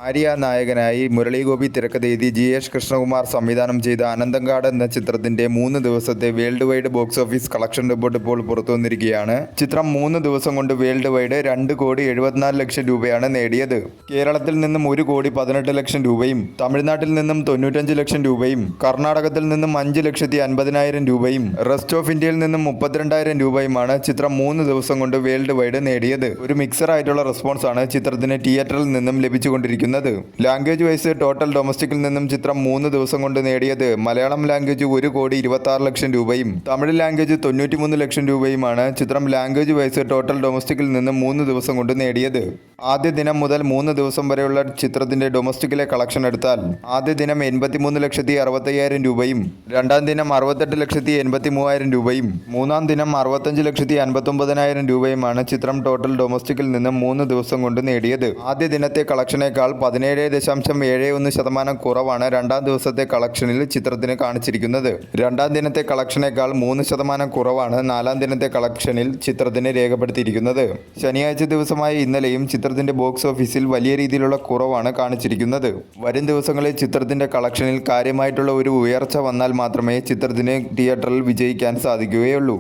ആര്യ നായകനായി മുരളി ഗോപി തിരക്കഥ എഴുതി GH കൃഷ്ണകുമാർ സംവിധാനം ചെയ്ത അനന്തങ്കാട് എന്ന ചിത്രത്തിന്റെ 3 ദിവസത്തെ world wide box office collection report ഇപ്പോൾ പുറത്തുവന്നിരിക്കുകയാണ്. ചിത്രം 3 ദിവസം കൊണ്ട് വേൾഡ് വൈഡ് 2,74,00,000 രൂപയാണ് നേടിയത്. കേരളത്തിൽ നിന്നും 1,18,00,000 രൂപയും തമിഴ്നാട്ടിൽ നിന്നും 95,00,000 രൂപയും കർണാടകത്തിൽ നിന്നും 5,50,000 രൂപയും റെസ്റ്റ് ഓഫ് ഇന്ത്യയിൽ നിന്നും 32,000 രൂപയുമാണ് ചിത്രം 3 ദിവസം കൊണ്ട് വേൾഡ് വൈഡ് നേടിയത്. ഒരു മിക്സർ ആയിട്ടുള്ള റെസ്പോൺസ് ആണ് ചിത്രത്തിന് തിയേറ്ററിൽ നിന്നും ലഭിച്ചുകൊണ്ടിരിക്കുന്നത്. ലാംഗ്വേജ് വൈസ് ടോട്ടൽ ഡൊമസ്റ്റിക്കിൽ നിന്നും ചിത്രം 3 ദിവസം കൊണ്ട് നേടിയത് മലയാളം ലാംഗ്വേജ് 1,26,00,000 രൂപയും തമിഴ് ലാംഗ്വേജ് 93,00,000 രൂപയുമാണ് ചിത്രം ലാംഗ്വേജ് വൈസ് ടോട്ടൽ ഡൊമസ്റ്റിക്കിൽ നിന്നും 3 ദിവസം കൊണ്ട് നേടിയത്. ആദ്യ ദിനം മുതൽ 3 ദിവസം വരെയുള്ള ചിത്രത്തിന്റെ ഡൊമസ്റ്റിക്കിലെ കളക്ഷൻ എടുത്താൽ ആദ്യ ദിനം 83,65,000 രൂപയും രണ്ടാം ദിനം 68,83,000 രൂപയും മൂന്നാം ദിനം 65,59,000 രൂപയുമാണ് ചിത്രം ടോട്ടൽ ഡൊമസ്റ്റിക്കിൽ നിന്നും 3 ദിവസം കൊണ്ട് നേടിയത്. ആദ്യ ദിനത്തെ കളക്ഷനേക്കാൾ 17.71% കുറവാണ് രണ്ടാം ദിവസത്തെ കളക്ഷനിൽ ചിത്രത്തിന് കാണിച്ചിരിക്കുന്നത്. രണ്ടാം ദിനത്തെ കളക്ഷനേക്കാൾ 3% കുറവാണ് നാലാം ദിനത്തെ കളക്ഷനിൽ ചിത്രത്തിന് രേഖപ്പെടുത്തിയിരിക്കുന്നത്. ശനിയാഴ്ച ദിവസമായ ഇന്നലെയും ചിത്രത്തിന്റെ ബോക്സ് ഓഫീസിൽ വലിയ രീതിയിലുള്ള കുറവാണ് കാണിച്ചിരിക്കുന്നത്. വരും ദിവസങ്ങളിൽ ചിത്രത്തിന്റെ കളക്ഷനിൽ കാര്യമായിട്ടുള്ള ഒരു ഉയർച്ച വന്നാൽ മാത്രമേ ചിത്രത്തിന് തിയേറ്ററിൽ വിജയിക്കാൻ സാധിക്കുകയുള്ളൂ.